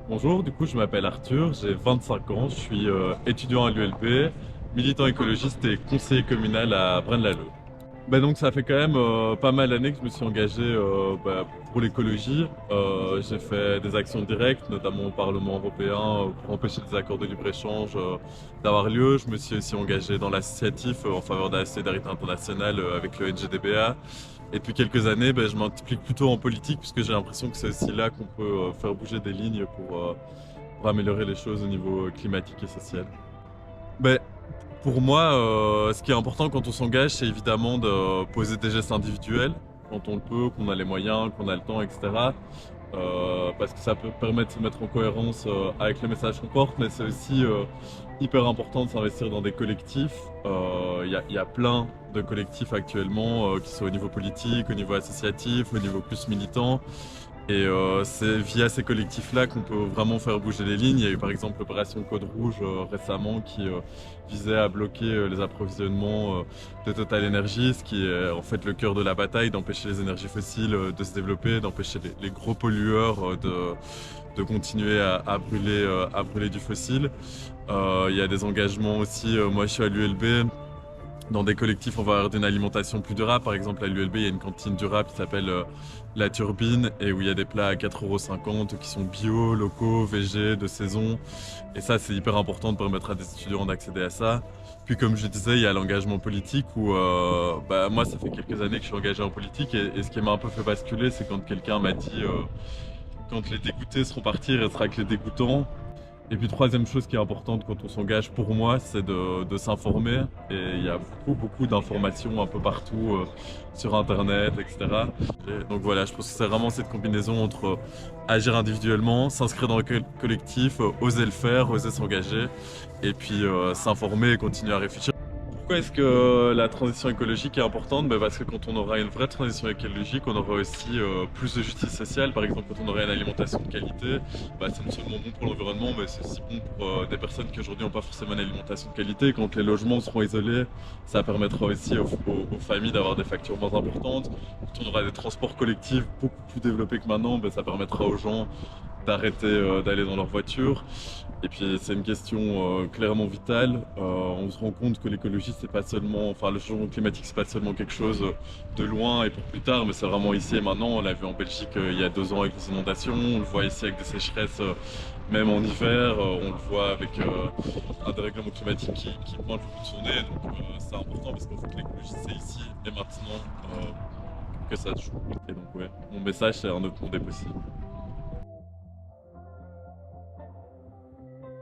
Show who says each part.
Speaker 1: Bonjour, du coup je m'appelle Arthur, j'ai 25 ans, je suis étudiant à l'ULB, militant écologiste et conseiller communal à Braine-l'Alleud. Donc ça fait quand même pas mal d'années que je me suis engagé pour l'écologie. J'ai fait des actions directes, notamment au Parlement européen, pour empêcher des accords de libre-échange d'avoir lieu. Je me suis aussi engagé dans l'associatif en faveur de la solidarité internationale avec le NGDBA. Et depuis quelques années, je m'implique plutôt en politique puisque j'ai l'impression que c'est aussi là qu'on peut faire bouger des lignes pour améliorer les choses au niveau climatique et social. Ben, pour moi, ce qui est important quand on s'engage, c'est évidemment de poser des gestes individuels quand on le peut, qu'on a les moyens, qu'on a le temps, etc. Parce que ça peut permettre de se mettre en cohérence avec le message qu'on porte, mais c'est aussi hyper important de s'investir dans des collectifs. Il y a plein de collectifs actuellement, qui sont au niveau politique, au niveau associatif, au niveau plus militant. Et c'est via ces collectifs-là qu'on peut vraiment faire bouger les lignes. Il y a eu par exemple l'opération Code Rouge récemment qui visait à bloquer les approvisionnements de Total Energy, ce qui est en fait le cœur de la bataille, d'empêcher les énergies fossiles de se développer, d'empêcher les gros pollueurs de continuer à brûler du fossile. Il y a des engagements aussi, moi je suis à l'ULB, dans des collectifs en faveur d'une alimentation plus durable. Par exemple, à l'ULB, il y a une cantine durable qui s'appelle La Turbine et où il y a des plats à 4,50 € qui sont bio, locaux, végé, de saison. Et ça, c'est hyper important de permettre à des étudiants d'accéder à ça. Puis, comme je disais, il y a l'engagement politique où moi, ça fait quelques années que je suis engagé en politique et ce qui m'a un peu fait basculer, c'est quand quelqu'un m'a dit quand les dégoûtés seront partis, il restera que les dégoûtants. Et puis troisième chose qui est importante quand on s'engage pour moi, c'est de s'informer. Et il y a beaucoup d'informations un peu partout sur Internet, etc. Et donc voilà, je pense que c'est vraiment cette combinaison entre agir individuellement, s'inscrire dans le collectif, oser le faire, oser s'engager, et puis s'informer et continuer à réfléchir. Pourquoi est-ce que la transition écologique est importante? Parce que quand on aura une vraie transition écologique, on aura aussi plus de justice sociale. Par exemple, quand on aura une alimentation de qualité, c'est non seulement bon pour l'environnement, mais c'est aussi bon pour des personnes qui aujourd'hui n'ont pas forcément une alimentation de qualité. Quand les logements seront isolés, ça permettra aussi aux familles d'avoir des factures moins importantes. Quand on aura des transports collectifs beaucoup plus développés que maintenant, ça permettra aux gens d'arrêter d'aller dans leur voiture. Et puis c'est une question clairement vitale. On se rend compte que l'écologie, c'est pas seulement, enfin le changement climatique, c'est pas seulement quelque chose de loin et pour plus tard, mais c'est vraiment ici et maintenant. On l'a vu en Belgique il y a 2 ans avec les inondations, on le voit ici avec des sécheresses, même en hiver, on le voit avec un dérèglement climatique qui pointe le bout de son nez. Donc c'est important parce qu'en fait l'écologie, c'est ici et maintenant que ça se joue. Et donc ouais, mon message, c'est un autre monde est possible.